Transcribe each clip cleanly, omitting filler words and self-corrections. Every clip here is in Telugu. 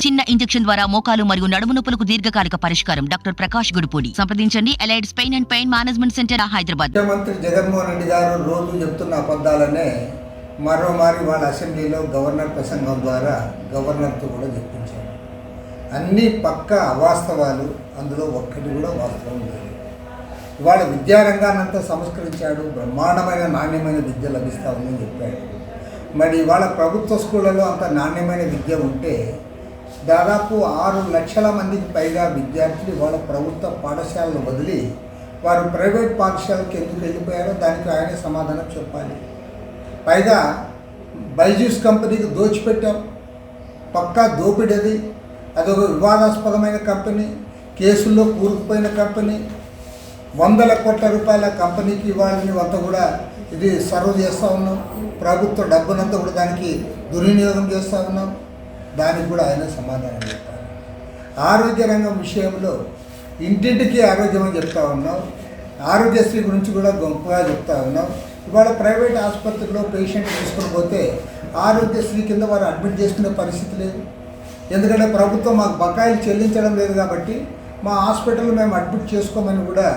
చిన్న ఇంజెక్షన్ ద్వారా మోకాలు మరియు నడుము నొప్పులకు దీర్ఘకాలిక పరిష్కారం. డాక్టర్ ప్రకాష్ గుడిపూడి. సంప్రదించండి. Allied's pain and pain management centre, Hyderabad. ముఖ్యమంత్రి జగన్మోహన్ రెడ్డి గారు రోజు చెప్తున్న అబద్ధాలనే మరోమారి వాళ్ళ అసెంబ్లీలో గవర్నర్ ప్రసంగం ద్వారా గవర్నర్తో కూడా చెప్పించారు. అన్నీ పక్క అవాస్తవాలు, అందులో ఒక్కటి కూడా వాస్తవం లేదు. ఇవాళ విద్యారంగానంతా సంస్కరించాడు, బ్రహ్మాండమైన నాణ్యమైన విద్య లభిస్తూ ఉందని చెప్పాడు. మరి ఇవాళ ప్రభుత్వ స్కూళ్ళలో అంత నాణ్యమైన విద్య ఉంటే దాదాపు 6 లక్షల మందికి పైగా విద్యార్థులు ఇవాళ ప్రభుత్వ పాఠశాలను వదిలి వారు ప్రైవేట్ పాఠశాలకు ఎందుకు వెళ్ళిపోయారో దానికి ఆయనే సమాధానం చెప్పాలి. పైగా బైజూస్ కంపెనీకి దోచిపెట్టాం, పక్కా దోపిడది. అదొక వివాదాస్పదమైన కంపెనీ, కేసుల్లో కూరుకుపోయిన కంపెనీ, 100 కోట్ల రూపాయల కంపెనీకి ఇవాళని అంతా కూడా ఇది సర్వ్ చేస్తూ ఉన్నాం. ప్రభుత్వ డబ్బునంతా కూడా దానికి దుర్వినియోగం చేస్తూ ఉన్నాం. దానికి కూడా ఆయన సమాధానం చెప్పాలి. ఆరోగ్య రంగం విషయంలో ఇంటింటికి ఆరోగ్యం అని చెప్తా ఉన్నాం. ఆరోగ్యశ్రీ గురించి కూడా గొప్పగా చెప్తా ఉన్నాం. ఇవాళ ప్రైవేట్ ఆసుపత్రిలో పేషెంట్ తీసుకుని పోతే ఆరోగ్యశ్రీ కింద వారు అడ్మిట్ చేసుకునే పరిస్థితి లేదు. ఎందుకంటే ప్రభుత్వం మాకు బకాయిలు చెల్లించడం లేదు కాబట్టి మా హాస్పిటల్ మేము అడ్మిట్ చేసుకోమని కూడా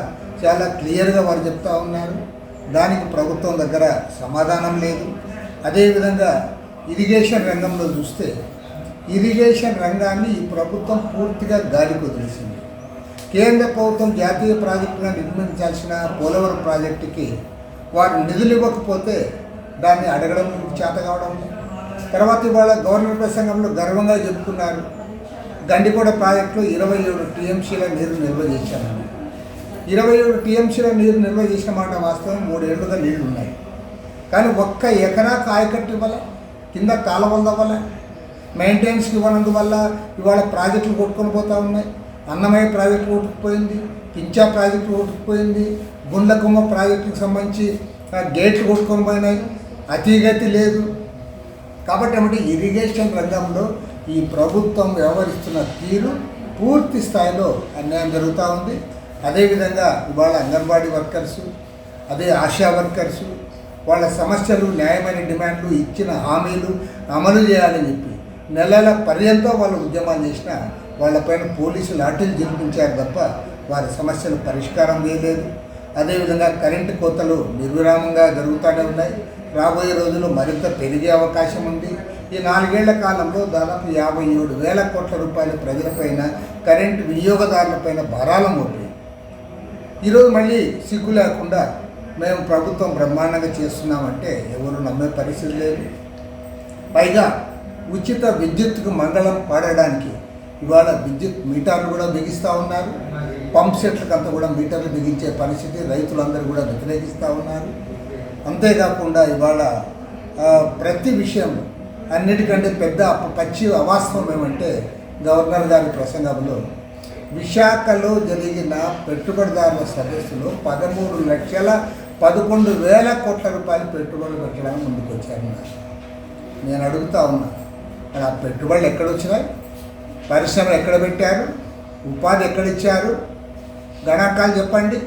చాలా క్లియర్గా వారు చెప్తా ఉన్నారు. దానికి ప్రభుత్వం దగ్గర సమాధానం లేదు. అదేవిధంగా ఇరిగేషన్ రంగంలో చూస్తే ఇరిగేషన్ రంగాన్ని ఈ ప్రభుత్వం పూర్తిగా గాలికి వదిలేసింది. కేంద్ర ప్రభుత్వం జాతీయ ప్రాజెక్టుగా నిర్మించాల్సిన పోలవరం ప్రాజెక్టుకి వారు నిధులు ఇవ్వకపోతే దాన్ని అడగడం చేత కావడం. తర్వాత ఇవాళ గవర్నర్ ప్రసంగంలో గర్వంగా చెప్పుకున్నారు, గండికోట ప్రాజెక్టులో 27 టీఎంసీల నీరు నిల్వ చేశామని. 27 టీఎంసీల నీరు నిల్వ చేసిన మాట వాస్తవం. 3 ఏళ్లుగా నీళ్లు ఉన్నాయి, కానీ ఒక్క ఎకరా కాయకట్టు ఇవ్వాల, కింద కాలువలు తవ్వాల, మెయింటెనెన్స్కి ఇవ్వనందువల్ల ఇవాళ ప్రాజెక్టులు కొట్టుకొని పోతూ ఉన్నాయి. అన్నమయ్య ప్రాజెక్టు కొట్టుకుపోయింది, పించా ప్రాజెక్టు కొట్టుకుపోయింది, గుండ్లకొమ్మ ప్రాజెక్టుకి సంబంధించి గేట్లు కొట్టుకొని పోయినాయి. అతిగతి లేదు. కాబట్టి ఏమంటే ఇరిగేషన్ రంగంలో ఈ ప్రభుత్వం వ్యవహరిస్తున్న తీరు పూర్తి స్థాయిలో అన్యాయం జరుగుతూ ఉంది. అదేవిధంగా ఇవాళ అంగన్వాడీ వర్కర్సు, అదే ఆశా వర్కర్సు వాళ్ళ సమస్యలు, న్యాయమైన డిమాండ్లు, ఇచ్చిన హామీలు అమలు చేయాలని చెప్పి నెలల పర్యంతం వాళ్ళు ఉద్యమాలు చేసినా వాళ్ళపైన పోలీసులు లాఠీలు జరిపించారు తప్ప వారి సమస్యలు పరిష్కారం చేయలేదు. అదేవిధంగా కరెంటు కోతలు నిర్విరామంగా జరుగుతూనే ఉన్నాయి. రాబోయే రోజుల్లో మరింత పెరిగే అవకాశం ఉంది. ఈ 4 ఏళ్ల కాలంలో దాదాపు 57,000 కోట్ల రూపాయల ప్రజలపైన, కరెంటు వినియోగదారులపైన భారాలు మోపాయి. ఈరోజు మళ్ళీ సిగ్గు లేకుండా మేము ప్రభుత్వం బ్రహ్మాండంగా చేస్తున్నామంటే ఎవరు నమ్మే పరిస్థితి లేదు. పైగా ఉచిత విద్యుత్తుకు మంగళం పాడడానికి ఇవాళ విద్యుత్ మీటర్లు కూడా బిగిస్తూ ఉన్నారు. పంప్ సెట్లకు అంతా కూడా మీటర్లు బిగించే పరిస్థితి రైతులందరూ కూడా వ్యతిరేకిస్తూ ఉన్నారు. అంతేకాకుండా ఇవాళ ప్రతి విషయం అన్నిటికంటే పెద్ద పచ్చి అవాస్తవం ఏమంటే గవర్నర్ గారి ప్రసంగంలో విశాఖలో జరిగిన పెట్టుబడిదారుల సదస్సులో 13,11,000 కోట్ల రూపాయలు పెట్టుబడులు పెట్టడానికి ముందుకు వచ్చారన్నారు. నేను అడుగుతా ఉన్నా, మరి ఆ పెట్టుబడులు ఎక్కడొచ్చినాయి? పరిశ్రమలు ఎక్కడ పెట్టారు? ఉపాధి ఎక్కడిచ్చారు? గణాంకాలు చెప్పండి.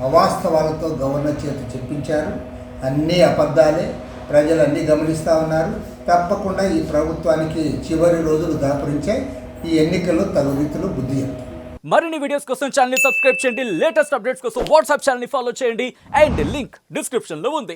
అవాస్తవాలతో గవర్నర్ చేత చెప్పించారు. అన్నీ అబద్ధాలే. ప్రజలు అన్నీ గమనిస్తూ ఉన్నారు. తప్పకుండా ఈ ప్రభుత్వానికి చివరి రోజులు దాపురించాయి. ఈ ఎన్నికల్లో తగు రీతిలో బుద్ధి చెప్తారు. మరిన్ని వీడియోస్ కోసం ఛానల్ ని సబ్స్క్రైబ్ చేయండి. లేటెస్ట్ అప్డేట్స్ కోసం వాట్సాప్ ఛానల్ ని ఫాలో చేయండి. అండ్ లింక్ డిస్క్రిప్షన్ లో ఉంది.